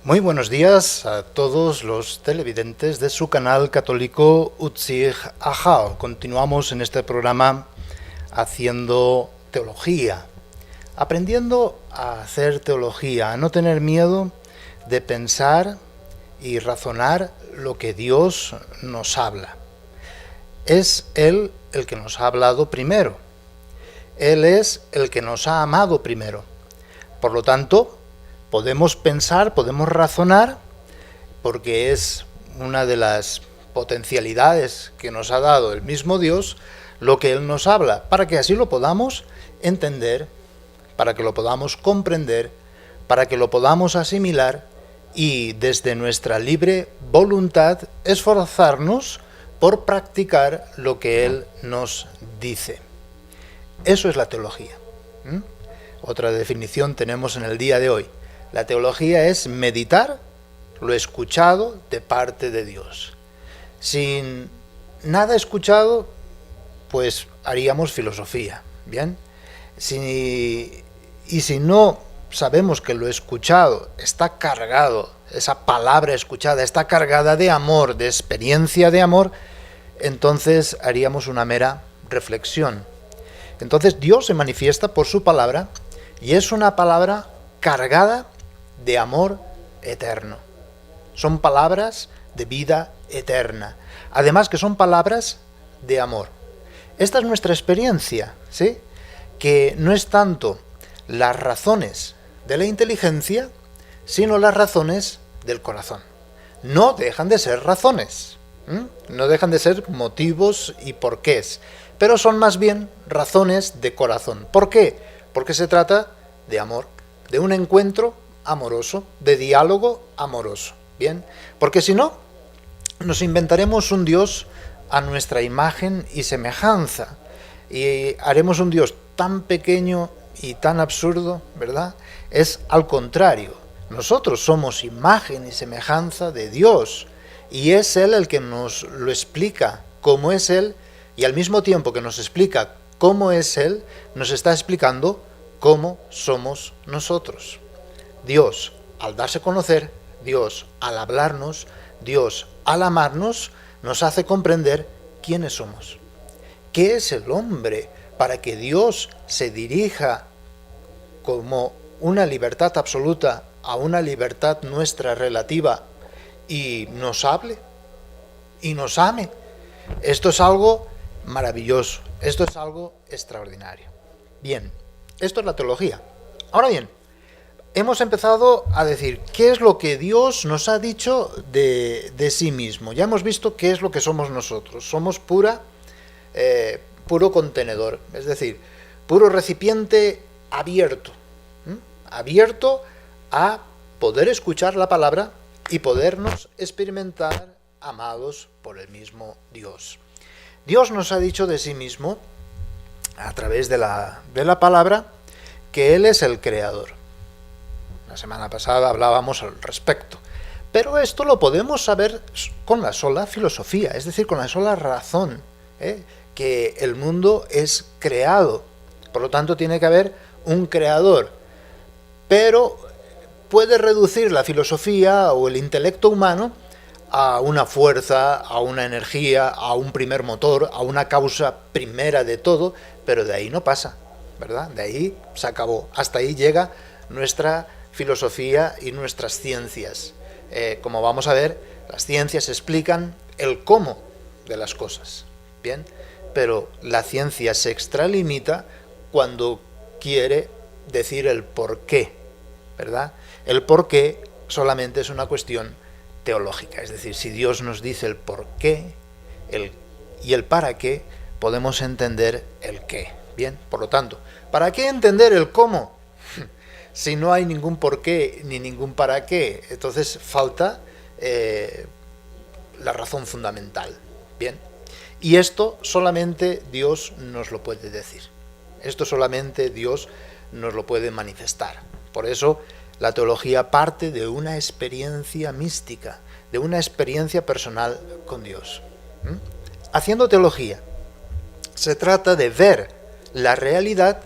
Muy buenos días a todos los televidentes de su canal católico Utzig Ahal. Continuamos en este programa haciendo teología, aprendiendo a hacer teología, a no tener miedo de pensar y razonar lo que Dios nos habla. Es Él el que nos ha hablado primero. Él es el que nos ha amado primero. Por lo tanto, podemos pensar, podemos razonar, porque es una de las potencialidades que nos ha dado el mismo Dios, lo que Él nos habla, para que así lo podamos entender, para que lo podamos comprender, para que lo podamos asimilar y desde nuestra libre voluntad esforzarnos por practicar lo que Él nos dice. Eso es la teología. Otra definición tenemos en el día de hoy. La teología es meditar lo escuchado de parte de Dios. Sin nada escuchado, pues haríamos filosofía, ¿bien? Y si no sabemos que lo escuchado está cargado, esa palabra escuchada está cargada de amor, de experiencia de amor, entonces haríamos una mera reflexión. Entonces Dios se manifiesta por su palabra y es una palabra cargada de amor eterno. Son palabras de vida eterna. Además que son palabras de amor. Esta es nuestra experiencia, ¿sí? Que no es tanto las razones de la inteligencia, sino las razones del corazón. No dejan de ser razones, no dejan de ser motivos y porqués, pero son más bien razones de corazón. ¿Por qué? Porque se trata de amor, de un encuentro amoroso, de diálogo amoroso, ¿bien? Porque si no, nos inventaremos un Dios a nuestra imagen y semejanza, y haremos un Dios tan pequeño y tan absurdo, ¿verdad? Es al contrario, nosotros somos imagen y semejanza de Dios, y es Él el que nos lo explica cómo es Él, y al mismo tiempo que nos explica cómo es Él, nos está explicando cómo somos nosotros. Dios, al darse a conocer, Dios, al hablarnos, Dios, al amarnos, nos hace comprender quiénes somos. ¿Qué es el hombre para que Dios se dirija como una libertad absoluta a una libertad nuestra relativa y nos hable y nos ame? Esto es algo maravilloso, esto es algo extraordinario. Bien, esto es la teología. Ahora bien, hemos empezado a decir qué es lo que Dios nos ha dicho de sí mismo. Ya hemos visto qué es lo que somos nosotros. Somos puro contenedor, es decir, puro recipiente abierto, abierto a poder escuchar la palabra y podernos experimentar amados por el mismo Dios. Dios nos ha dicho de sí mismo, a través de la palabra, que Él es el creador. La semana pasada hablábamos al respecto. Pero esto lo podemos saber con la sola filosofía, es decir, con la sola razón, que el mundo es creado. Por lo tanto, tiene que haber un creador. Pero puede reducir la filosofía o el intelecto humano a una fuerza, a una energía, a un primer motor, a una causa primera de todo, pero de ahí no pasa, ¿verdad? De ahí se acabó. Hasta ahí llega nuestra filosofía y nuestras ciencias. Como vamos a ver, las ciencias explican el cómo de las cosas, ¿bien? Pero la ciencia se extralimita cuando quiere decir el por qué, ¿verdad? El por qué solamente es una cuestión teológica, es decir, si Dios nos dice el por qué y el para qué, podemos entender el qué, ¿bien? Por lo tanto, ¿para qué entender el cómo? Si no hay ningún por qué ni ningún para qué, entonces falta la razón fundamental, ¿bien? Y esto solamente Dios nos lo puede decir, esto solamente Dios nos lo puede manifestar. Por eso la teología parte de una experiencia mística, de una experiencia personal con Dios. Haciendo teología, se trata de ver la realidad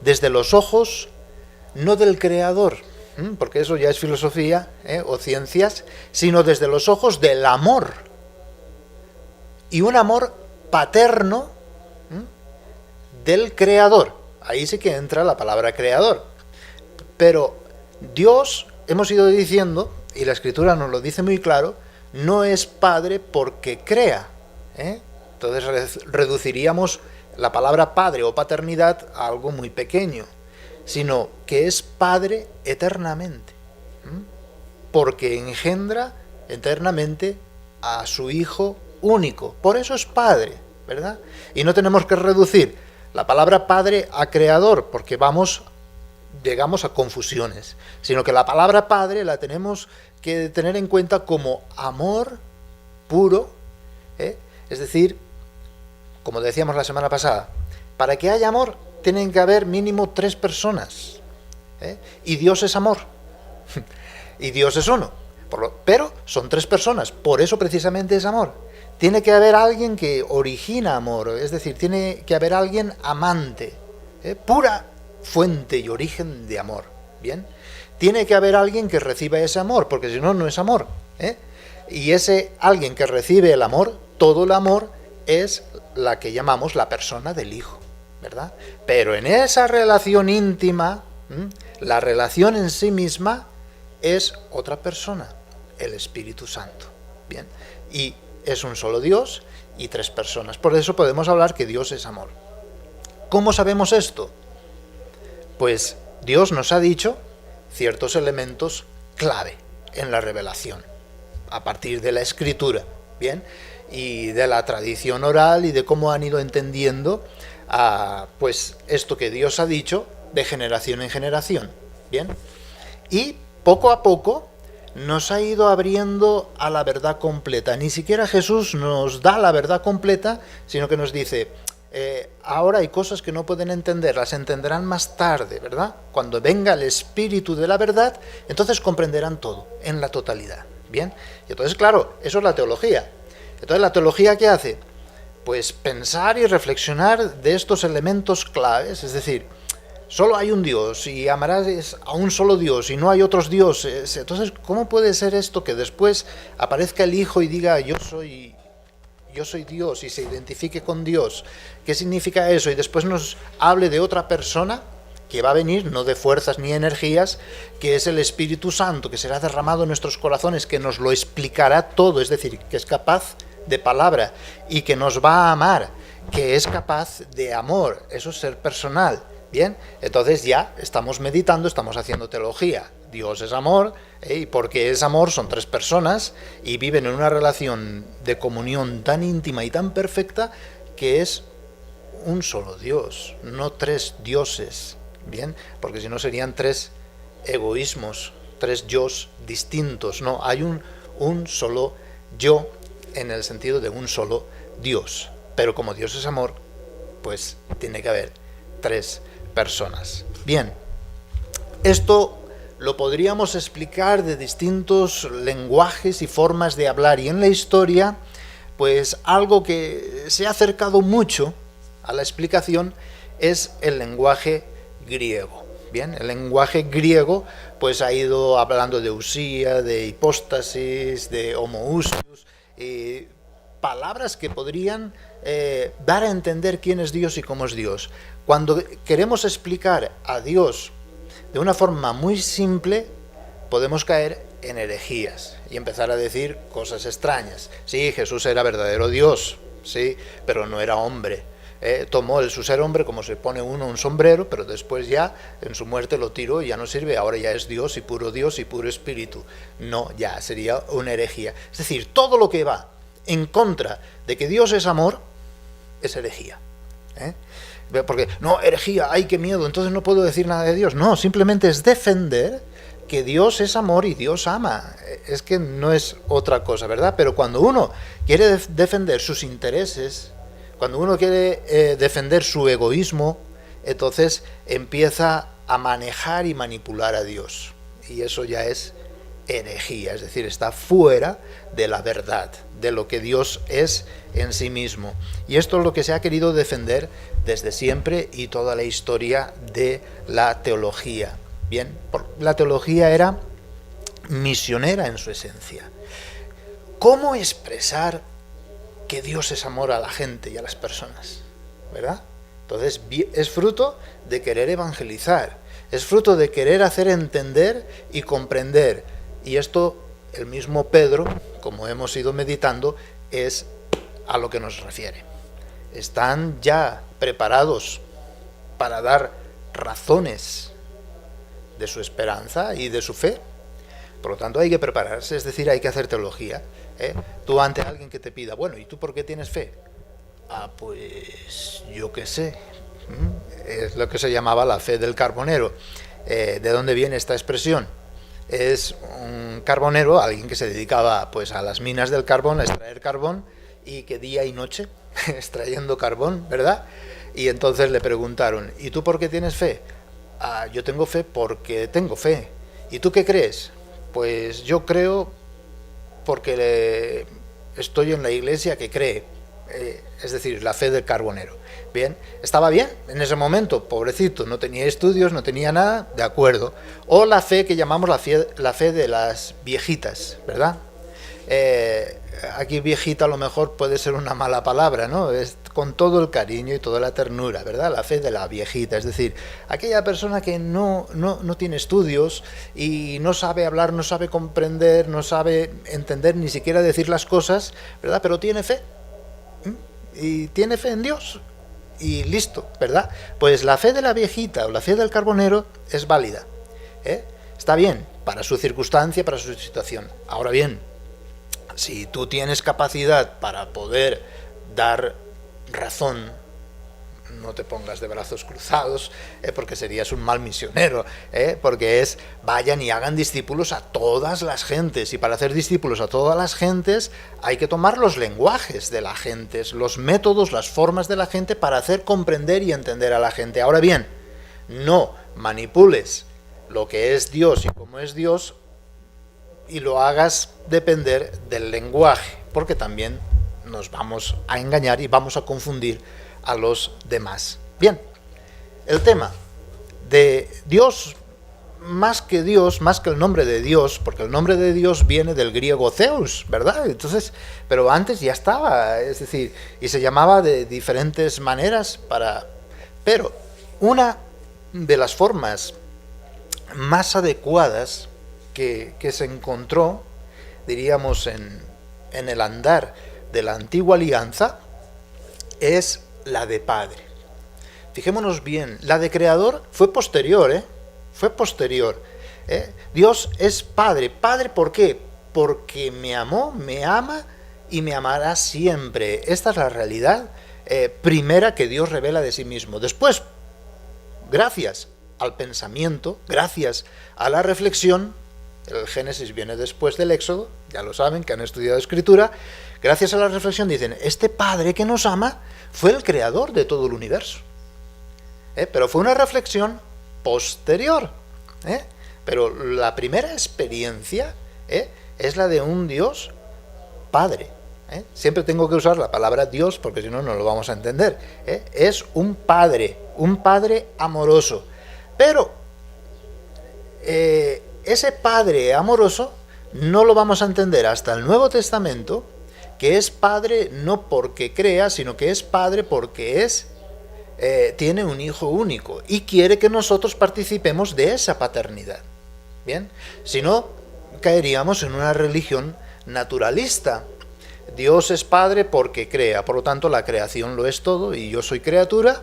desde los ojos no del creador, porque eso ya es filosofía o ciencias, sino desde los ojos del amor. Y un amor paterno del Creador. Ahí sí que entra la palabra creador. Pero Dios, hemos ido diciendo, y la Escritura nos lo dice muy claro, no es padre porque crea. Entonces reduciríamos la palabra padre o paternidad a algo muy pequeño, sino que es padre eternamente, porque engendra eternamente a su Hijo único. Por eso es padre, ¿verdad? Y no tenemos que reducir la palabra padre a creador, porque llegamos a confusiones, sino que la palabra padre la tenemos que tener en cuenta como amor puro, es decir, como decíamos la semana pasada, para que haya amor tienen que haber mínimo 3 personas, y Dios es amor, y Dios es uno, pero son 3 personas, por eso precisamente es amor. Tiene que haber alguien que origina amor, es decir, tiene que haber alguien amante, pura fuente y origen de amor, ¿bien? Tiene que haber alguien que reciba ese amor, porque si no, no es amor, y ese alguien que recibe el amor, todo el amor es la que llamamos la persona del Hijo, ¿verdad? Pero en esa relación íntima, la relación en sí misma es otra persona, el Espíritu Santo, ¿bien? Y es un solo Dios y 3 personas. Por eso podemos hablar que Dios es amor. ¿Cómo sabemos esto? Pues Dios nos ha dicho ciertos elementos clave en la revelación, a partir de la Escritura, ¿bien? Y de la tradición oral y de cómo han ido entendiendo pues esto que Dios ha dicho de generación en generación, ¿bien? Y poco a poco nos ha ido abriendo a la verdad completa. Ni siquiera Jesús nos da la verdad completa, sino que nos dice, ahora hay cosas que no pueden entender, las entenderán más tarde, ¿verdad? Cuando venga el Espíritu de la verdad, entonces comprenderán todo, en la totalidad, ¿bien? Y entonces, claro, eso es la teología. Entonces, ¿la teología qué hace? Pues pensar y reflexionar de estos elementos claves, es decir, solo hay un Dios y amarás a un solo Dios y no hay otros dioses. Entonces, ¿cómo puede ser esto que después aparezca el Hijo y diga yo soy Dios y se identifique con Dios? ¿Qué significa eso? Y después nos hable de otra persona que va a venir, no de fuerzas ni energías, que es el Espíritu Santo, que será derramado en nuestros corazones, que nos lo explicará todo, es decir, que es capaz de palabra y que nos va a amar, que es capaz de amor. Eso es ser personal. Bien, entonces ya estamos meditando, estamos haciendo teología. Dios es amor, y porque es amor son 3 personas y viven en una relación de comunión tan íntima y tan perfecta que es un solo Dios, no 3 dioses, bien, porque si no serían 3 egoísmos, 3 yos distintos. No, hay un solo yo en el sentido de un solo Dios, pero como Dios es amor, pues tiene que haber 3 personas. Bien, esto lo podríamos explicar de distintos lenguajes y formas de hablar, y en la historia, pues algo que se ha acercado mucho a la explicación es el lenguaje griego. Bien, el lenguaje griego pues ha ido hablando de usía, de hipóstasis, de homoousios, palabras que podrían dar a entender quién es Dios y cómo es Dios. Cuando queremos explicar a Dios de una forma muy simple, podemos caer en herejías y empezar a decir cosas extrañas. Sí, Jesús era verdadero Dios, sí, pero no era hombre. Tomó su ser hombre como se pone uno un sombrero, pero después ya en su muerte lo tiró y ya no sirve, ahora ya es Dios y puro espíritu. No, ya sería una herejía. Es decir, todo lo que va en contra de que Dios es amor es herejía. Porque, no, herejía, ay, qué miedo, entonces no puedo decir nada de Dios. No, simplemente es defender que Dios es amor y Dios ama. Es que no es otra cosa, ¿verdad? Pero cuando uno quiere defender sus intereses, cuando uno quiere defender su egoísmo, entonces empieza a manejar y manipular a Dios. Y eso ya es herejía, es decir, está fuera de la verdad, de lo que Dios es en sí mismo. Y esto es lo que se ha querido defender desde siempre y toda la historia de la teología. Bien, la teología era misionera en su esencia. ¿Cómo expresar que Dios es amor a la gente y a las personas? ¿Verdad? Entonces es fruto de querer evangelizar, es fruto de querer hacer entender y comprender. Y esto, el mismo Pedro, como hemos ido meditando, es a lo que nos refiere. Están ya preparados para dar razones de su esperanza y de su fe. Por lo tanto, hay que prepararse, es decir, hay que hacer teología. Tú ante alguien que te pida, bueno, ¿y tú por qué tienes fe? Ah, pues yo qué sé. Es lo que se llamaba la fe del carbonero. ¿De dónde viene esta expresión? Es un carbonero, alguien que se dedicaba pues a las minas del carbón, a extraer carbón, y que día y noche extrayendo carbón, ¿verdad? Y entonces le preguntaron, ¿y tú por qué tienes fe? Ah, yo tengo fe porque tengo fe. ¿Y tú qué crees? Pues yo creo porque estoy en la iglesia que cree, es decir, la fe del carbonero. Bien, estaba bien en ese momento, pobrecito, no tenía estudios, no tenía nada, de acuerdo. O la fe que llamamos la fe de las viejitas, ¿verdad? Aquí viejita a lo mejor puede ser una mala palabra, ¿no? Es con todo el cariño y toda la ternura, ¿verdad? La fe de la viejita, es decir, aquella persona que no tiene estudios y no sabe hablar, no sabe comprender, no sabe entender ni siquiera decir las cosas, ¿verdad? Pero tiene fe. Y tiene fe en Dios. Y listo, ¿verdad? Pues la fe de la viejita o la fe del carbonero es válida. Está bien, para su circunstancia, para su situación. Ahora bien, si tú tienes capacidad para poder dar razón, no te pongas de brazos cruzados, porque serías un mal misionero, porque es, vayan y hagan discípulos a todas las gentes, y para hacer discípulos a todas las gentes hay que tomar los lenguajes de las gentes, los métodos, las formas de la gente para hacer comprender y entender a la gente. Ahora bien, no manipules lo que es Dios y cómo es Dios y lo hagas depender del lenguaje, porque también nos vamos a engañar y vamos a confundir a los demás. Bien, el tema de Dios, más que el nombre de Dios, porque el nombre de Dios viene del griego Zeus, ¿verdad? Entonces, pero antes ya estaba, es decir, y se llamaba de diferentes maneras pero una de las formas más adecuadas que se encontró, diríamos, en el andar de la antigua alianza, es la de Padre. Fijémonos bien, la de Creador fue posterior, fue posterior. Dios es Padre. ¿Padre por qué? Porque me amó, me ama y me amará siempre. Esta es la realidad primera que Dios revela de sí mismo. Después, gracias al pensamiento, gracias a la reflexión, el Génesis viene después del Éxodo, ya lo saben, que han estudiado Escritura, gracias a la reflexión dicen, este Padre que nos ama fue el creador de todo el universo. Pero fue una reflexión posterior. Pero la primera experiencia es la de un Dios Padre. Siempre tengo que usar la palabra Dios porque si no, no lo vamos a entender. Es un Padre amoroso. Pero ese Padre amoroso no lo vamos a entender hasta el Nuevo Testamento, que es Padre no porque crea, sino que es Padre porque tiene un Hijo único y quiere que nosotros participemos de esa paternidad. Bien, si no, caeríamos en una religión naturalista. Dios es Padre porque crea, por lo tanto la creación lo es todo y yo soy criatura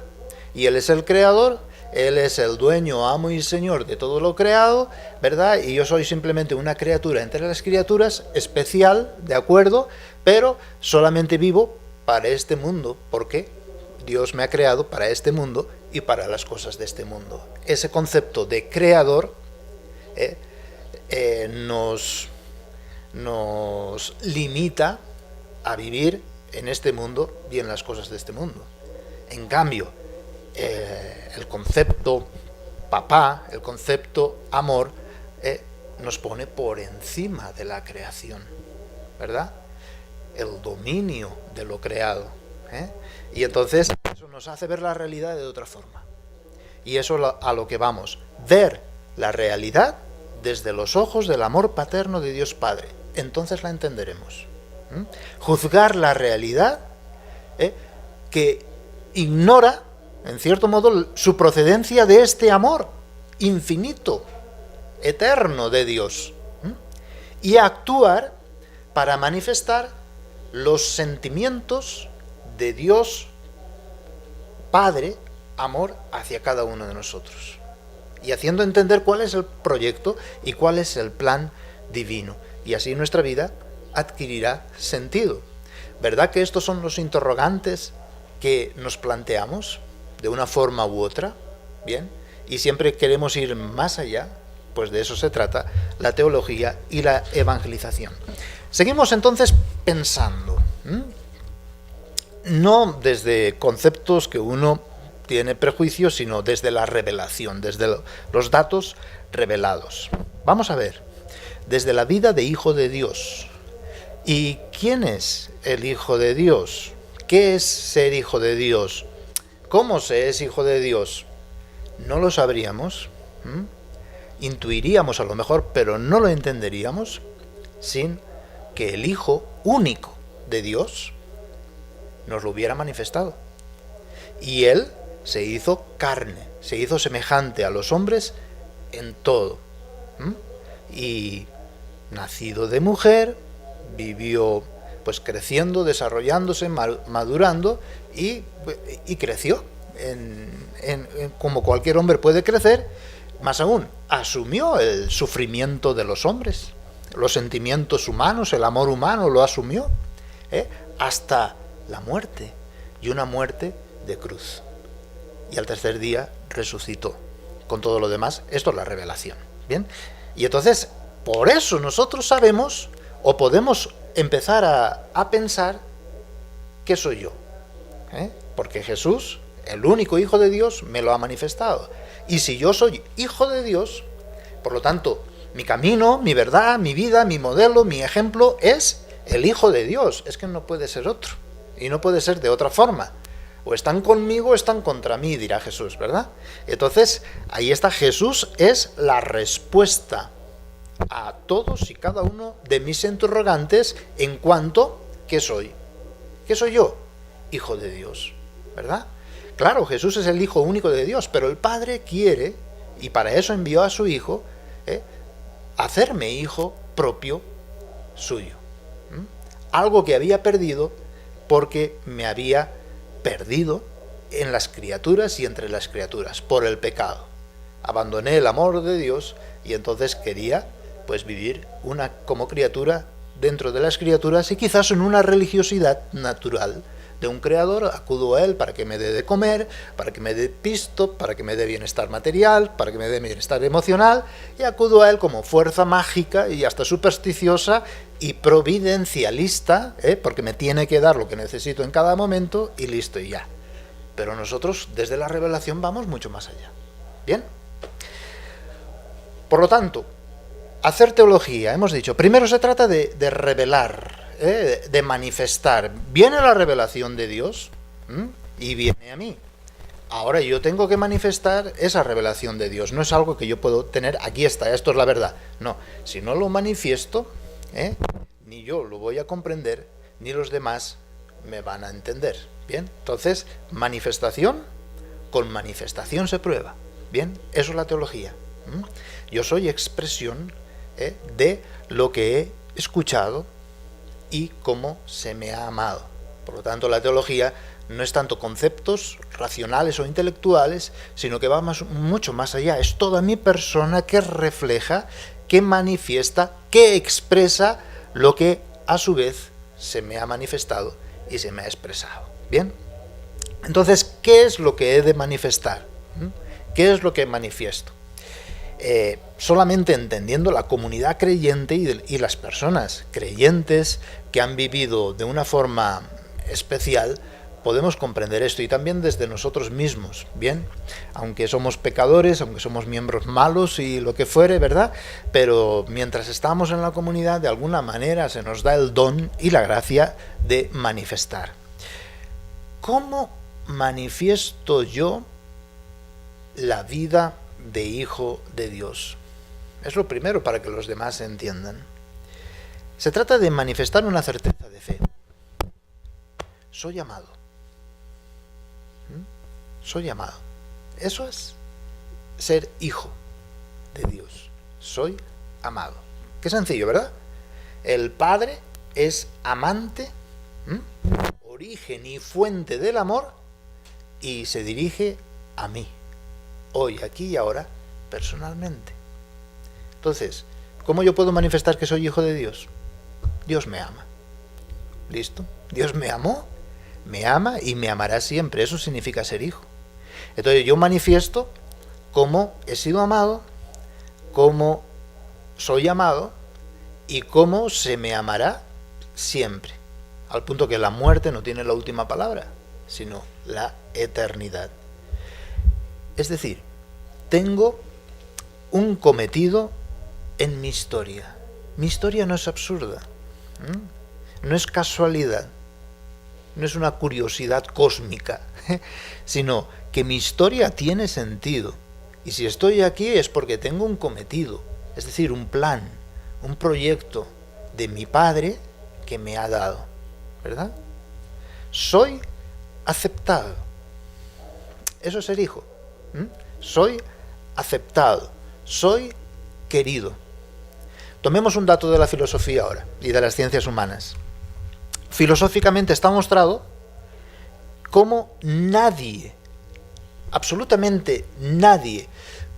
y Él es el creador. Él es el dueño, amo y señor de todo lo creado, ¿verdad? Y yo soy simplemente una criatura entre las criaturas, especial, ¿de acuerdo? Pero solamente vivo para este mundo, porque Dios me ha creado para este mundo y para las cosas de este mundo. Ese concepto de creador nos limita a vivir en este mundo y en las cosas de este mundo. En cambio, el concepto papá, el concepto amor, nos pone por encima de la creación, ¿verdad? El dominio de lo creado. Y entonces eso nos hace ver la realidad de otra forma. Y eso a lo que vamos. Ver la realidad desde los ojos del amor paterno de Dios Padre. Entonces la entenderemos. Juzgar la realidad que ignora, en cierto modo, su procedencia de este amor infinito, eterno de Dios. Y actuar para manifestar los sentimientos de Dios Padre, amor hacia cada uno de nosotros. Y haciendo entender cuál es el proyecto y cuál es el plan divino. Y así nuestra vida adquirirá sentido. ¿Verdad que estos son los interrogantes que nos planteamos de una forma u otra? Bien, y siempre queremos ir más allá, pues de eso se trata la teología y la evangelización. Seguimos entonces pensando, no desde conceptos que uno tiene prejuicios, sino desde la revelación, desde los datos revelados. Vamos a ver, desde la vida de Hijo de Dios. ¿Y quién es el Hijo de Dios? ¿Qué es ser Hijo de Dios? ¿Cómo se es Hijo de Dios? No lo sabríamos, intuiríamos a lo mejor, pero no lo entenderíamos sin que el Hijo único de Dios nos lo hubiera manifestado. Y Él se hizo carne, se hizo semejante a los hombres en todo. Y nacido de mujer, vivió pues creciendo, desarrollándose, madurando y creció como cualquier hombre puede crecer. Más aún, asumió el sufrimiento de los hombres, los sentimientos humanos, el amor humano lo asumió, hasta la muerte, y una muerte de cruz. Y al tercer día resucitó. Con todo lo demás, esto es la revelación. ¿Bien? Y entonces, por eso nosotros sabemos, o podemos empezar a pensar, ¿qué soy yo? Porque Jesús, el único Hijo de Dios, me lo ha manifestado. Y si yo soy Hijo de Dios, por lo tanto, mi camino, mi verdad, mi vida, mi modelo, mi ejemplo es el Hijo de Dios. Es que no puede ser otro. Y no puede ser de otra forma. O están conmigo o están contra mí, dirá Jesús, ¿verdad? Entonces, ahí está, Jesús es la respuesta a todos y cada uno de mis interrogantes en cuanto, ¿qué soy? ¿Qué soy yo? Hijo de Dios, ¿verdad? Claro, Jesús es el Hijo único de Dios, pero el Padre quiere, y para eso envió a su Hijo, hacerme hijo propio suyo. Algo que había perdido porque me había perdido en las criaturas y entre las criaturas, por el pecado. Abandoné el amor de Dios y entonces quería pues vivir como criatura dentro de las criaturas y quizás en una religiosidad natural de un creador. Acudo a él para que me dé de comer, para que me dé pisto, para que me dé bienestar material, para que me dé bienestar emocional, y acudo a él como fuerza mágica y hasta supersticiosa y providencialista, porque me tiene que dar lo que necesito en cada momento y listo y ya. Pero nosotros desde la revelación vamos mucho más allá. ¿Bien? Por lo tanto, hacer teología, hemos dicho, primero se trata de revelar, de manifestar. Viene la revelación de Dios y viene a mí. Ahora yo tengo que manifestar esa revelación de Dios. No es algo que yo puedo tener, aquí está, esto es la verdad. No, si no lo manifiesto, ni yo lo voy a comprender, ni los demás me van a entender. Bien, entonces, manifestación, con manifestación se prueba. Bien, eso es la teología. Yo soy expresión de lo que he escuchado y cómo se me ha amado. Por lo tanto, la teología no es tanto conceptos racionales o intelectuales, sino que va mucho más allá. Es toda mi persona que refleja, que manifiesta, que expresa lo que a su vez se me ha manifestado y se me ha expresado. ¿Bien? Entonces, ¿qué es lo que he de manifestar? ¿Qué es lo que manifiesto? Solamente entendiendo la comunidad creyente y las personas creyentes que han vivido de una forma especial, podemos comprender esto, y también desde nosotros mismos, ¿bien? Aunque somos pecadores, aunque somos miembros malos y lo que fuere, ¿verdad? Pero mientras estamos en la comunidad, de alguna manera se nos da el don y la gracia de manifestar. ¿Cómo manifiesto yo la vida de hijo de Dios? Es lo primero para que los demás entiendan. Se trata de manifestar una certeza de fe. Soy amado. Soy amado. Eso es ser hijo de Dios. Soy amado. Qué sencillo, ¿verdad? El Padre es amante, origen y fuente del amor, y se dirige a mí, hoy, aquí y ahora, personalmente. Entonces, ¿cómo yo puedo manifestar que soy hijo de Dios? Dios me ama. ¿Listo? Dios me amó, me ama y me amará siempre. Eso significa ser hijo. Entonces yo manifiesto cómo he sido amado, cómo soy amado y cómo se me amará siempre. Al punto que la muerte no tiene la última palabra, sino la eternidad. Es decir, tengo un cometido en mi historia. Mi historia no es absurda, no es casualidad, no es una curiosidad cósmica, sino que mi historia tiene sentido. Y si estoy aquí es porque tengo un cometido, es decir, un plan, un proyecto de mi Padre que me ha dado, ¿verdad? Soy aceptado. Eso es ser hijo. Soy aceptado, soy querido. Tomemos un dato de la filosofía ahora y de las ciencias humanas. Filosóficamente está mostrado cómo nadie, absolutamente nadie,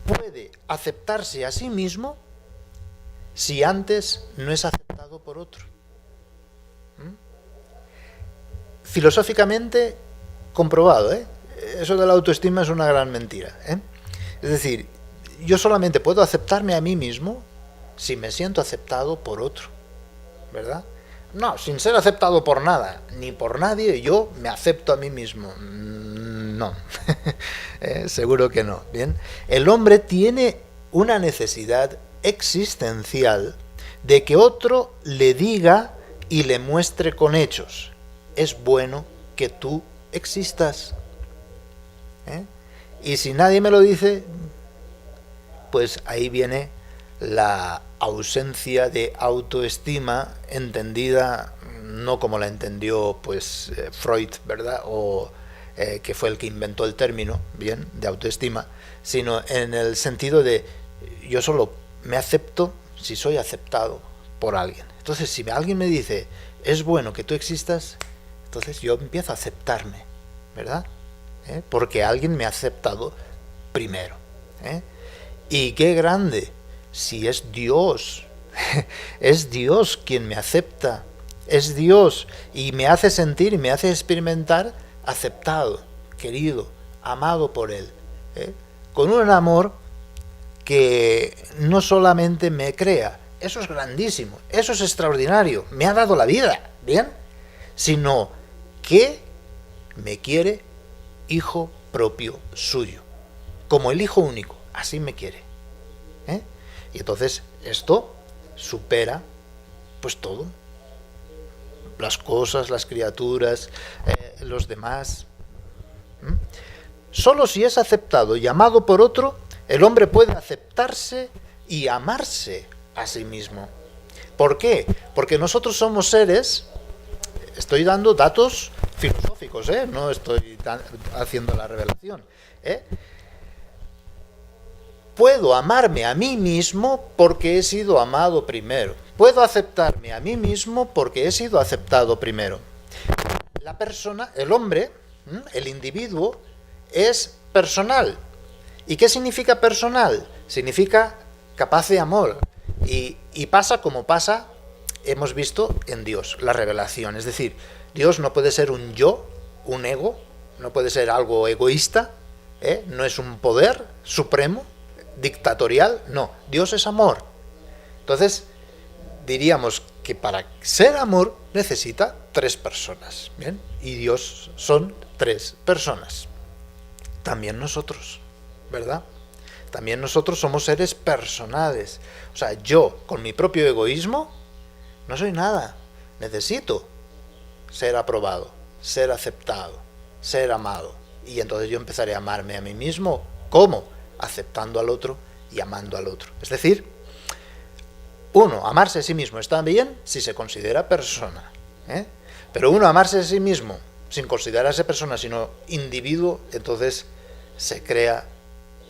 puede aceptarse a sí mismo si antes no es aceptado por otro. Filosóficamente comprobado, Eso de la autoestima es una gran mentira, Es decir, yo solamente puedo aceptarme a mí mismo si me siento aceptado por otro, ¿verdad? No, sin ser aceptado por nada, ni por nadie, yo me acepto a mí mismo. No, seguro que no. Bien, el hombre tiene una necesidad existencial de que otro le diga y le muestre con hechos: es bueno que tú existas. Y si nadie me lo dice, pues ahí viene la ausencia de autoestima, entendida no como la entendió pues Freud, ¿verdad? O que fue el que inventó el término, bien, de autoestima, sino en el sentido de yo solo me acepto si soy aceptado por alguien. Entonces, si alguien me dice es bueno que tú existas, entonces yo empiezo a aceptarme, ¿verdad? Porque alguien me ha aceptado primero. Y qué grande si es Dios. Es Dios quien me acepta, es Dios, y me hace sentir y me hace experimentar aceptado, querido, amado por Él, con un amor que no solamente me crea, eso es grandísimo, eso es extraordinario, me ha dado la vida, ¿bien? Sino que me quiere hijo propio suyo, como el hijo único, así me quiere. Y entonces esto supera pues todo, las cosas, las criaturas, los demás. Solo si es aceptado y amado por otro, el hombre puede aceptarse y amarse a sí mismo. ¿Por qué? Porque nosotros somos seres, estoy dando datos filosóficos, no estoy haciendo la revelación, Puedo amarme a mí mismo porque he sido amado primero. Puedo aceptarme a mí mismo porque he sido aceptado primero. La persona, el hombre, el individuo, es personal. ¿Y qué significa personal? Significa capaz de amor. Y pasa como pasa, hemos visto en Dios, la revelación. Es decir, Dios no puede ser un yo, un ego, no puede ser algo egoísta, no es un poder supremo, dictatorial, no, Dios es amor. Entonces, diríamos que para ser amor necesita 3 personas, ¿bien? Y Dios son 3 personas. También nosotros, ¿verdad? También nosotros somos seres personales. O sea, yo, con mi propio egoísmo, no soy nada. Necesito ser aprobado, ser aceptado, ser amado. Y entonces yo empezaré a amarme a mí mismo. ¿Cómo? aceptando al otro y amando al otro. Es decir, uno, amarse a sí mismo está bien si se considera persona, pero uno amarse a sí mismo sin considerarse persona, sino individuo, entonces se crea,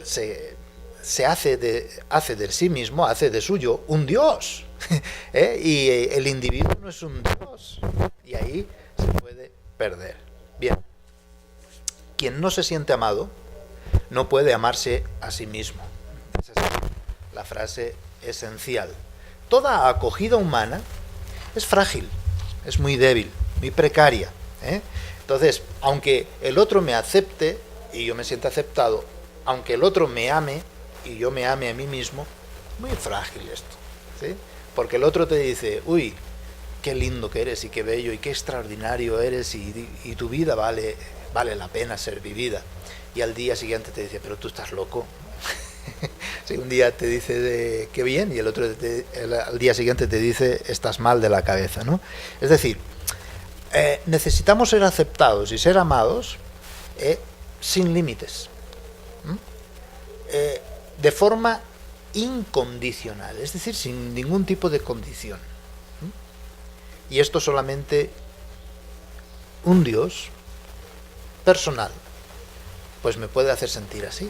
se hace de sí mismo, hace de suyo un dios, y el individuo no es un dios, y ahí se puede perder. Bien, quien no se siente amado no puede amarse a sí mismo. Esa es la frase esencial. Toda acogida humana es frágil, es muy débil, muy precaria, Entonces, aunque el otro me acepte y yo me sienta aceptado, aunque el otro me ame y yo me ame a mí mismo, muy frágil esto, ¿sí? Porque el otro te dice, uy, qué lindo que eres y qué bello y qué extraordinario eres y tu vida vale la pena ser vivida. Y al día siguiente te dice, pero tú estás loco. Sí, un día te dice qué bien y el otro al día siguiente te dice estás mal de la cabeza, ¿no? Es decir, necesitamos ser aceptados y ser amados sin límites, de forma incondicional, es decir, sin ningún tipo de condición. Y esto solamente un Dios personal pues me puede hacer sentir así.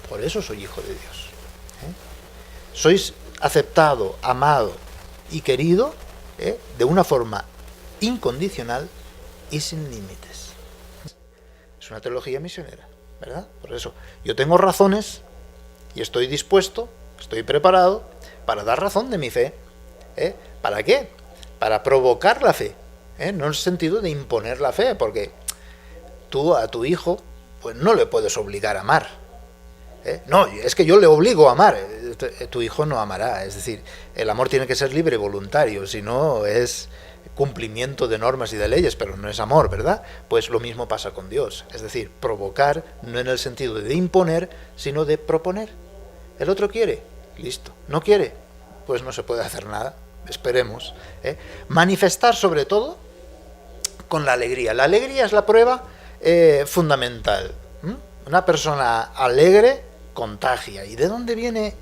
Por eso soy hijo de Dios. Sois aceptado, amado y querido de una forma incondicional y sin límites. Es una teología misionera, ¿verdad? Por eso yo tengo razones y estoy dispuesto, estoy preparado para dar razón de mi fe. ¿Para qué? Para provocar la fe, no en el sentido de imponer la fe, porque tú a tu hijo pues no le puedes obligar a amar. No, es que yo le obligo a amar. Tu hijo no amará. Es decir, el amor tiene que ser libre y voluntario, si no es cumplimiento de normas y de leyes, pero no es amor, ¿verdad? Pues lo mismo pasa con Dios. Es decir, provocar no en el sentido de imponer, sino de proponer. El otro quiere, listo. No quiere, pues no se puede hacer nada. Esperemos. Manifestar sobre todo con la alegría. La alegría es la prueba fundamental. Una persona alegre contagia. ¿Y de dónde viene?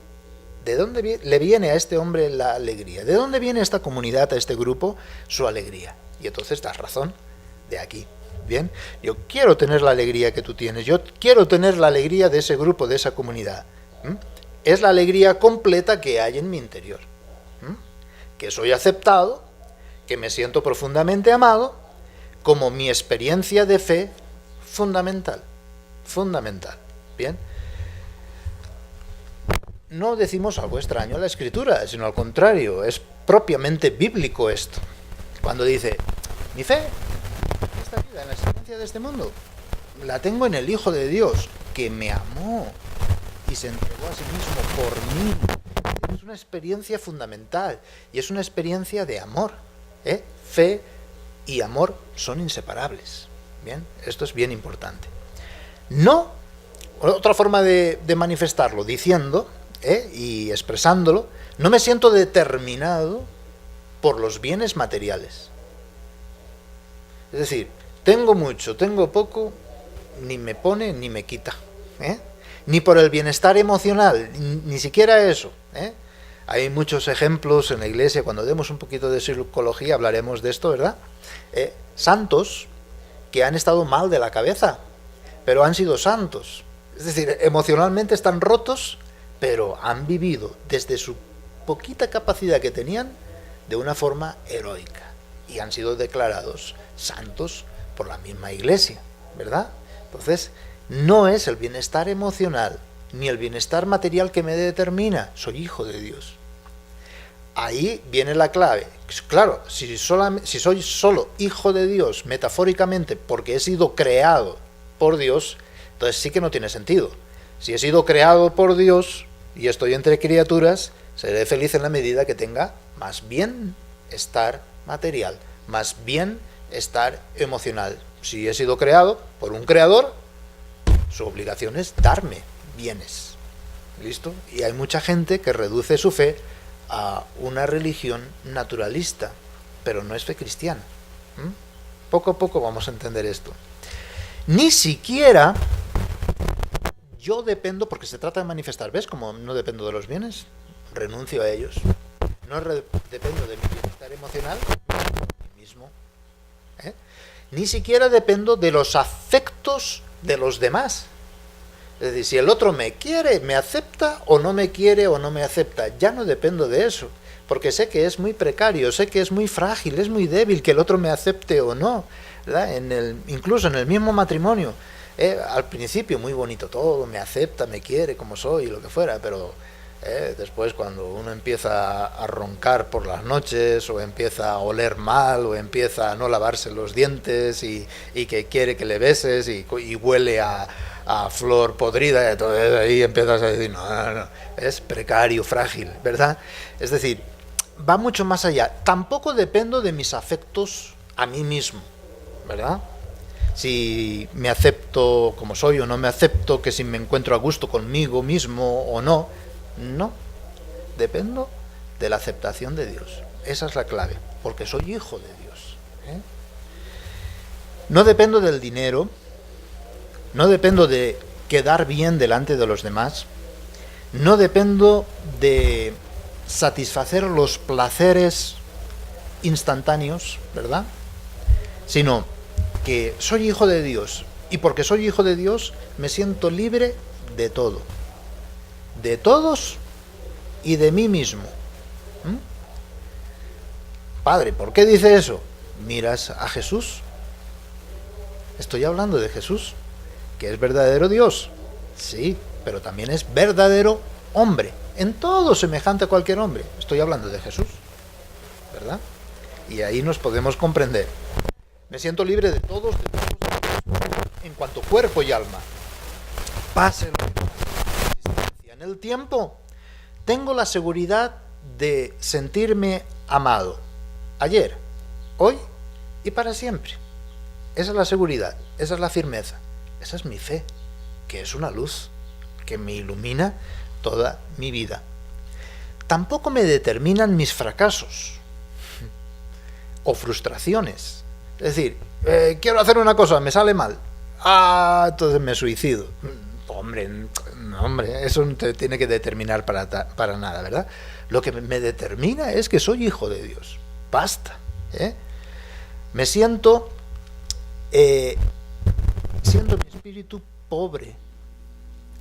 Le viene a este hombre la alegría? ¿De dónde viene a esta comunidad, a este grupo, su alegría? Y entonces das razón, de aquí. Bien, yo quiero tener la alegría que tú tienes, yo quiero tener la alegría de ese grupo, de esa comunidad. Es la alegría completa que hay en mi interior. Que soy aceptado, que me siento profundamente amado, como mi experiencia de fe fundamental. Bien. No decimos algo extraño a la Escritura, sino al contrario, es propiamente bíblico esto. Cuando dice, mi fe, en esta vida, en la existencia de este mundo, la tengo en el Hijo de Dios, que me amó y se entregó a sí mismo por mí. Es una experiencia fundamental y es una experiencia de amor. Fe y amor son inseparables. Bien, esto es bien importante. No, otra forma de manifestarlo, diciendo y expresándolo, no me siento determinado por los bienes materiales. Es decir, tengo mucho, tengo poco, ni me pone ni me quita. Ni por el bienestar emocional, ni siquiera eso. Hay muchos ejemplos en la Iglesia, cuando demos un poquito de psicología hablaremos de esto, ¿verdad? Santos que han estado mal de la cabeza, pero han sido santos. Es decir, emocionalmente están rotos, pero han vivido desde su poquita capacidad que tenían de una forma heroica y han sido declarados santos por la misma Iglesia, ¿verdad? Entonces, no es el bienestar emocional ni el bienestar material que me determina, soy hijo de Dios. Ahí viene la clave. Claro, si soy solo hijo de Dios, metafóricamente, porque he sido creado por Dios, entonces sí que no tiene sentido. Si he sido creado por Dios y estoy entre criaturas, seré feliz en la medida que tenga más bienestar material, más bienestar emocional. Si he sido creado por un creador, su obligación es darme bienes. ¿Listo? Y hay mucha gente que reduce su fe a una religión naturalista, pero no es fe cristiana. Poco a poco vamos a entender esto. Ni siquiera yo dependo, porque se trata de manifestar, ¿ves? Como no dependo de los bienes, renuncio a ellos. No dependo de mi bienestar emocional, de mí mismo. Ni siquiera dependo de los afectos de los demás. Es decir, si el otro me quiere, me acepta, o no me quiere o no me acepta, ya no dependo de eso, porque sé que es muy precario, sé que es muy frágil, es muy débil que el otro me acepte o no, ¿verdad? Incluso en el mismo matrimonio, al principio muy bonito todo, me acepta, me quiere como soy, lo que fuera, pero después cuando uno empieza a roncar por las noches, o empieza a oler mal, o empieza a no lavarse los dientes, y que quiere que le beses, y huele a flor podrida, entonces ahí empiezas a decir, no, es precario, frágil, ¿verdad? Es decir, va mucho más allá. Tampoco dependo de mis afectos a mí mismo, ¿verdad? Si me acepto como soy o no me acepto, que si me encuentro a gusto conmigo mismo o no, dependo de la aceptación de Dios. Esa es la clave, porque soy hijo de Dios. No dependo del dinero, no dependo de quedar bien delante de los demás, no dependo de satisfacer los placeres instantáneos, ¿verdad? Sino que soy hijo de Dios, y porque soy hijo de Dios me siento libre de todo, de todos y de mí mismo. Padre, ¿por qué dice eso? Miras a Jesús. Estoy hablando de Jesús, que es verdadero Dios, sí, pero también es verdadero hombre, en todo semejante a cualquier hombre. Estoy hablando de Jesús, ¿verdad? Y ahí nos podemos comprender. Me siento libre de todos, en cuanto cuerpo y alma. Pase lo que pase en el tiempo, tengo la seguridad de sentirme amado. Ayer, hoy y para siempre. Esa es la seguridad, esa es la firmeza. Esa es mi fe, que es una luz que me ilumina toda mi vida. Tampoco me determinan mis fracasos o frustraciones. Es decir, quiero hacer una cosa, me sale mal. Entonces me suicido. Hombre, eso no te tiene que determinar para nada, ¿verdad? Lo que me determina es que soy hijo de Dios. Basta. Me siento mi espíritu pobre.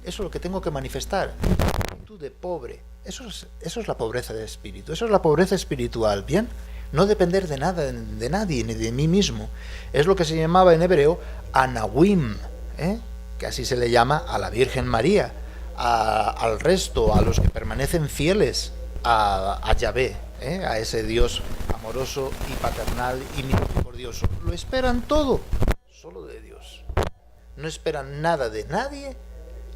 Eso es lo que tengo que manifestar. Espíritu de pobre. Eso es la pobreza de espíritu. Eso es la pobreza espiritual, ¿bien? No depender de nada, de nadie, ni de mí mismo. Es lo que se llamaba en hebreo Anawim, que así se le llama a la Virgen María, al resto, a los que permanecen fieles a Yahvé, a ese Dios amoroso y paternal y misericordioso. Lo esperan todo, solo de Dios. No esperan nada de nadie,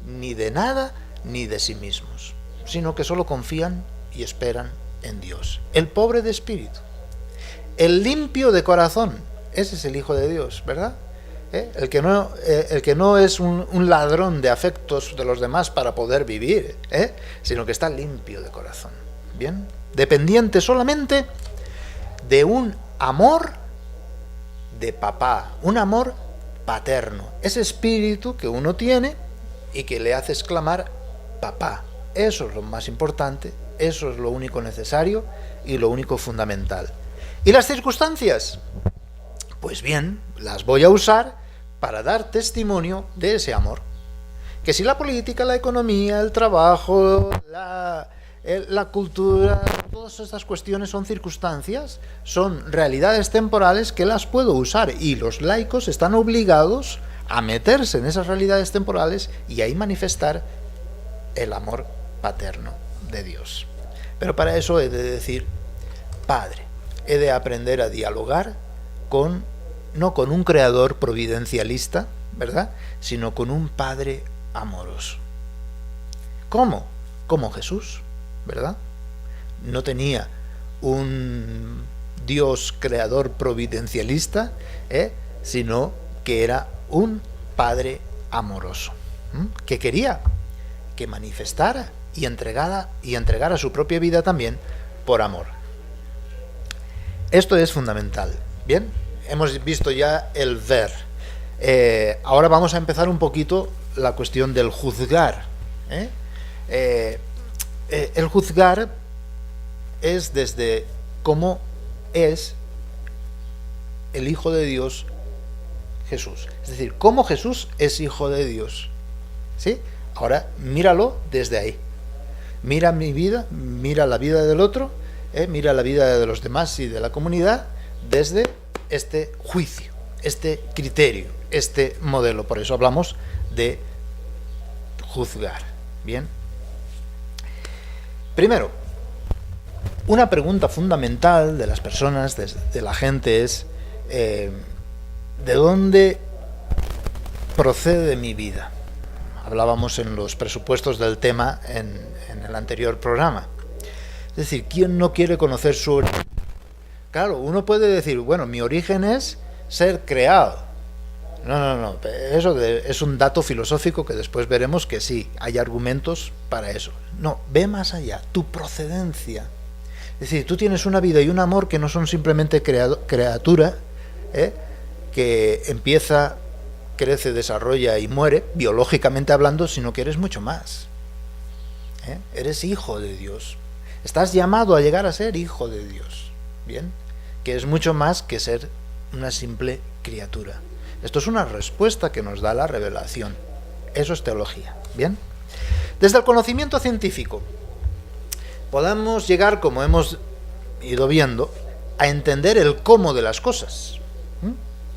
ni de nada, ni de sí mismos, sino que solo confían y esperan en Dios. El pobre de espíritu, el limpio de corazón, ese es el Hijo de Dios, ¿verdad? El que no es un ladrón de afectos de los demás para poder vivir, sino que está limpio de corazón, ¿bien? Dependiente solamente de un amor de papá, un amor paterno, ese espíritu que uno tiene y que le hace exclamar papá. Eso es lo más importante, eso es lo único necesario y lo único fundamental. ¿Y las circunstancias? Pues bien, las voy a usar para dar testimonio de ese amor. Que si la política, la economía, el trabajo, la cultura, todas estas cuestiones son circunstancias, son realidades temporales que las puedo usar, y los laicos están obligados a meterse en esas realidades temporales y ahí manifestar el amor paterno de Dios. Pero para eso he de decir Padre, he de aprender a dialogar no con un creador providencialista, ¿verdad?, sino con un Padre amoroso. ¿Cómo? Como Jesús, ¿verdad? No tenía un Dios creador providencialista, sino que era un Padre amoroso, que quería que manifestara y entregara su propia vida también por amor. Esto es fundamental. Bien, hemos visto ya el ver. Ahora vamos a empezar un poquito la cuestión del juzgar. El juzgar es desde cómo es el Hijo de Dios Jesús. Es decir, cómo Jesús es Hijo de Dios. ¿Sí? Ahora míralo desde ahí. Mira mi vida, mira la vida del otro, mira la vida de los demás y de la comunidad desde este juicio, este criterio, este modelo. Por eso hablamos de juzgar. Bien. Primero, una pregunta fundamental de las personas, de la gente es ¿de dónde procede mi vida? Hablábamos en los presupuestos del tema en el anterior programa. Es decir, ¿quién no quiere conocer su origen? Claro, uno puede decir, bueno, mi origen es ser creado. No, eso es un dato filosófico que después veremos que sí, hay argumentos para eso. No, ve más allá, tu procedencia. Es decir, tú tienes una vida y un amor que no son simplemente criatura, que empieza, crece, desarrolla y muere, biológicamente hablando, sino que eres mucho más. Eres hijo de Dios. Estás llamado a llegar a ser hijo de Dios. Bien, que es mucho más que ser una simple criatura. Esto es una respuesta que nos da la revelación. Eso es teología. Bien. Desde el conocimiento científico podemos llegar, como hemos ido viendo, a entender el cómo de las cosas.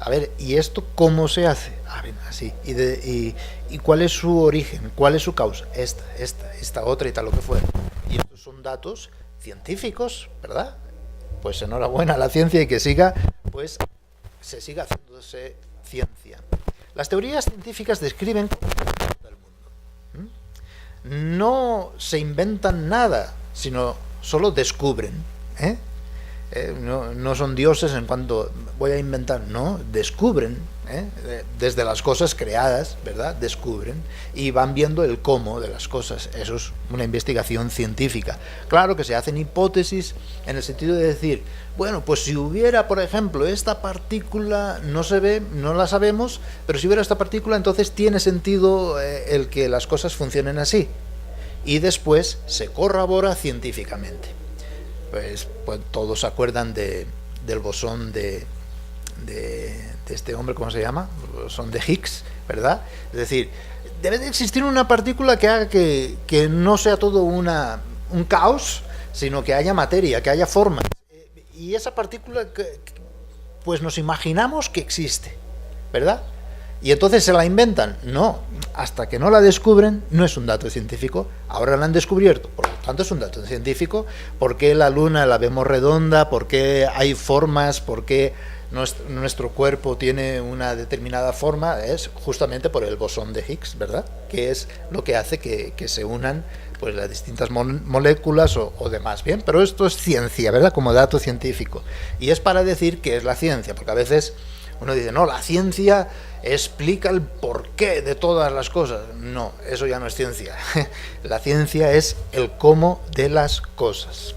A ver, ¿y esto cómo se hace? A ver, así. ¿Y cuál es su origen? ¿Cuál es su causa? Esta otra y tal lo que fuera. Y estos son datos científicos, ¿verdad? Pues enhorabuena a la ciencia y que siga, pues se siga haciéndose ciencia. Las teorías científicas describen el mundo. No se inventan nada, sino solo descubren. No son dioses en cuanto voy a inventar, no, descubren, desde las cosas creadas, ¿verdad? Descubren y van viendo el cómo de las cosas. Eso es una investigación científica. Claro que se hacen hipótesis en el sentido de decir, bueno, pues si hubiera, por ejemplo, esta partícula, no se ve, no la sabemos, pero si hubiera esta partícula, entonces tiene sentido el que las cosas funcionen así. Y después se corrobora científicamente. Pues todos se acuerdan del bosón de este hombre, ¿cómo se llama? El bosón de Higgs, ¿verdad? Es decir, debe de existir una partícula que haga que no sea todo un caos, sino que haya materia, que haya forma. Y esa partícula, pues nos imaginamos que existe, ¿verdad? Y entonces se la inventan. No, hasta que no la descubren, no es un dato científico. Ahora la han descubierto, por lo tanto es un dato científico. ¿Por qué la luna la vemos redonda? ¿Por qué hay formas? ¿Por qué nuestro cuerpo tiene una determinada forma? Es justamente por el bosón de Higgs, ¿verdad? Que es lo que hace que se unan pues las distintas moléculas o demás. Bien, pero esto es ciencia, ¿verdad? Como dato científico. Y es para decir qué es la ciencia, porque a veces uno dice, no, la ciencia explica el porqué de todas las cosas. No, eso ya no es ciencia. La ciencia es el cómo de las cosas.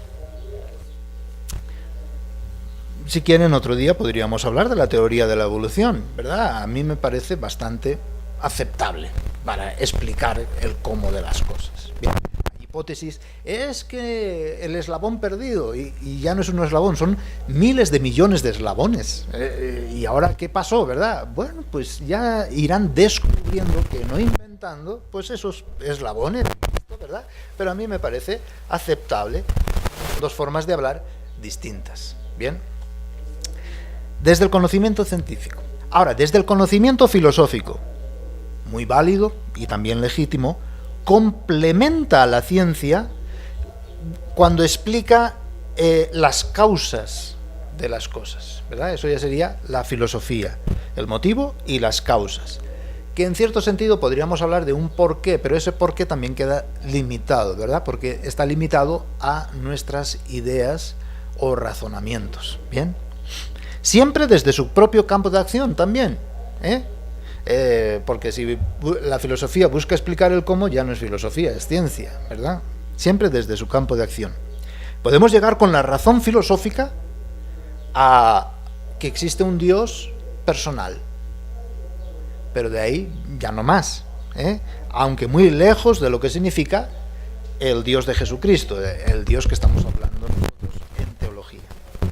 Si quieren, otro día podríamos hablar de la teoría de la evolución, ¿verdad? A mí me parece bastante aceptable para explicar el cómo de las cosas. Bien. Hipótesis es que el eslabón perdido, y ya no es un eslabón, son miles de millones de eslabones. ¿Y ahora qué pasó, verdad? Bueno, pues ya irán descubriendo, que no inventando, pues esos eslabones, ¿verdad? Pero a mí me parece aceptable, dos formas de hablar distintas. Bien. Desde el conocimiento científico. Ahora, desde el conocimiento filosófico, muy válido y también legítimo, complementa a la ciencia cuando explica las causas de las cosas, ¿verdad? Eso ya sería la filosofía, el motivo y las causas, que en cierto sentido podríamos hablar de un porqué, pero ese porqué también queda limitado, ¿verdad? Porque está limitado a nuestras ideas o razonamientos, ¿bien? Siempre desde su propio campo de acción también, porque si la filosofía busca explicar el cómo, ya no es filosofía, es ciencia, ¿verdad? Siempre desde su campo de acción. Podemos llegar con la razón filosófica a que existe un Dios personal, pero de ahí ya no más, aunque muy lejos de lo que significa el Dios de Jesucristo, el Dios que estamos hablando nosotros en teología.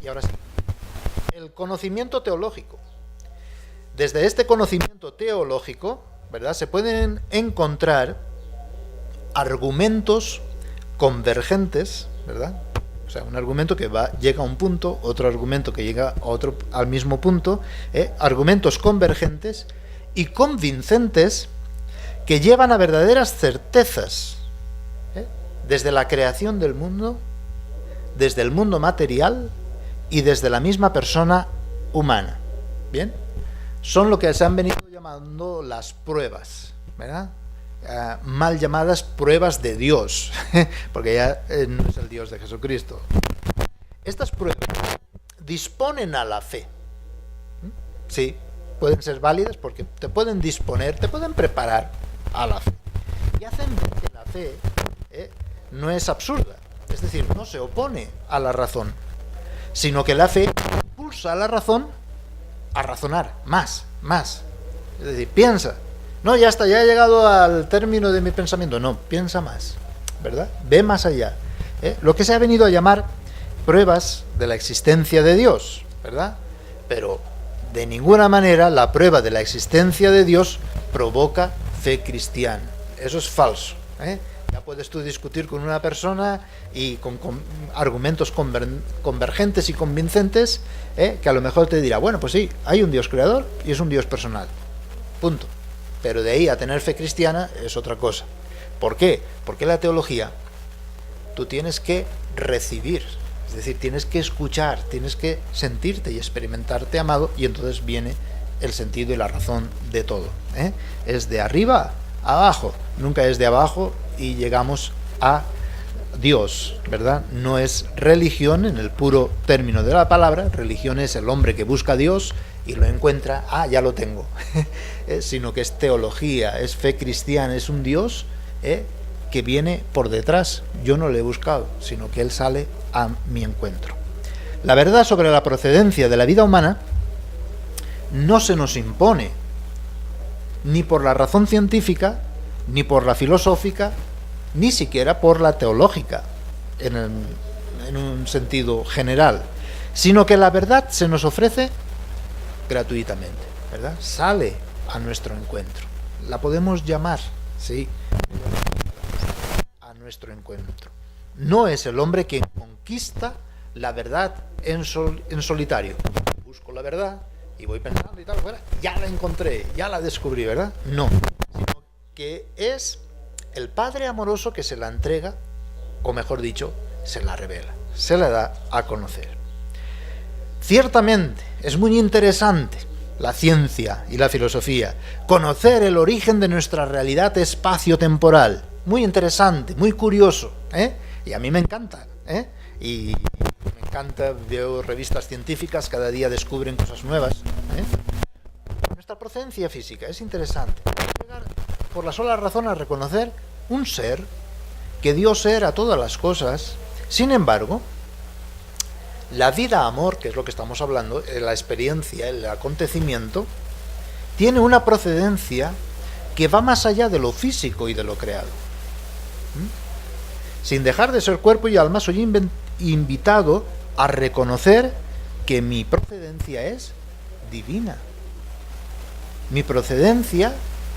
Y ahora sí, el conocimiento teológico. Desde este conocimiento teológico, ¿verdad?, se pueden encontrar argumentos convergentes, ¿verdad? O sea, un argumento que llega a un punto, otro argumento que llega al mismo punto, argumentos convergentes y convincentes que llevan a verdaderas certezas, desde la creación del mundo, desde el mundo material y desde la misma persona humana. ¿Bien? Son lo que se han venido llamando las pruebas, ¿verdad? Mal llamadas pruebas de Dios, porque ya no es el Dios de Jesucristo. Estas pruebas disponen a la fe. Sí, pueden ser válidas porque te pueden disponer, te pueden preparar a la fe. Y hacen que la fe no es absurda, es decir, no se opone a la razón, sino que la fe impulsa a la razón a razonar más. Es decir, piensa. No, ya está, ya he llegado al término de mi pensamiento. No, piensa más, ¿verdad? Ve más allá. Lo que se ha venido a llamar pruebas de la existencia de Dios, ¿verdad? Pero de ninguna manera la prueba de la existencia de Dios provoca fe cristiana. Eso es falso. Ya puedes tú discutir con una persona y con argumentos convergentes y convincentes, que a lo mejor te dirá, bueno, pues sí, hay un Dios creador y es un Dios personal. Punto. Pero de ahí a tener fe cristiana es otra cosa. ¿Por qué? Porque la teología tú tienes que recibir, es decir, tienes que escuchar, tienes que sentirte y experimentarte amado, y entonces viene el sentido y la razón de todo. Es de arriba a abajo, nunca es de abajo y llegamos a Dios, ¿verdad? No es religión en el puro término de la palabra. Religión es el hombre que busca a Dios y lo encuentra, ya lo tengo, sino que es teología, es fe cristiana, es un Dios que viene por detrás. Yo no lo he buscado, sino que Él sale a mi encuentro. La verdad sobre la procedencia de la vida humana no se nos impone, ni por la razón científica, ni por la filosófica, ni siquiera por la teológica, en un sentido general, sino que la verdad se nos ofrece gratuitamente, ¿verdad? Sale a nuestro encuentro. La podemos llamar, sí, a nuestro encuentro. No es el hombre quien conquista la verdad en solitario. Busco la verdad y voy pensando y tal, bueno, ya la encontré, ya la descubrí, ¿verdad? No, sino que es el Padre amoroso que se la entrega, o mejor dicho, se la revela, se la da a conocer. Ciertamente, es muy interesante la ciencia y la filosofía, conocer el origen de nuestra realidad espacio-temporal. Muy interesante, muy curioso, y a mí me encanta, y me encanta, veo revistas científicas, cada día descubren cosas nuevas. Nuestra procedencia física es interesante. Llegar por la sola razón a reconocer un ser que dio ser a todas las cosas. Sin embargo, la vida-amor, que es lo que estamos hablando, la experiencia, el acontecimiento, tiene una procedencia que va más allá de lo físico y de lo creado. Sin dejar de ser cuerpo y alma, soy invitado a reconocer que mi procedencia es divina. Mi procedencia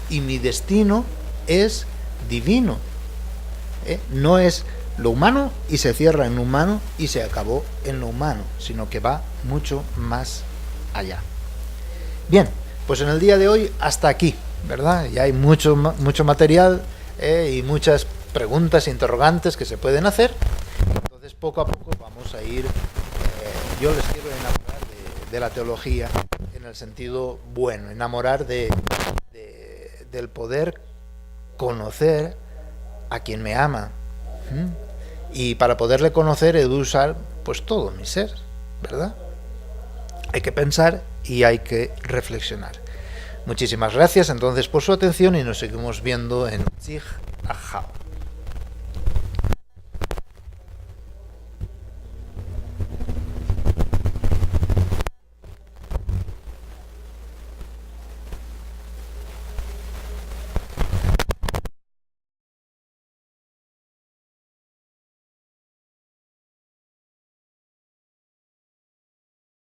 y mi destino es divino. No es lo humano y se cierra en lo humano y se acabó en lo humano, sino que va mucho más allá. Bien, pues en el día de hoy hasta aquí, ¿verdad? Ya hay mucho material y muchas preguntas e interrogantes que se pueden hacer. Entonces poco a poco vamos a ir, yo les quiero enamorar de la teología en el sentido bueno, enamorar del poder conocer a quien me ama. Y para poderle conocer he de usar pues todo mi ser, ¿verdad? Hay que pensar y hay que reflexionar. Muchísimas gracias entonces por su atención y nos seguimos viendo en Utzig Ajao.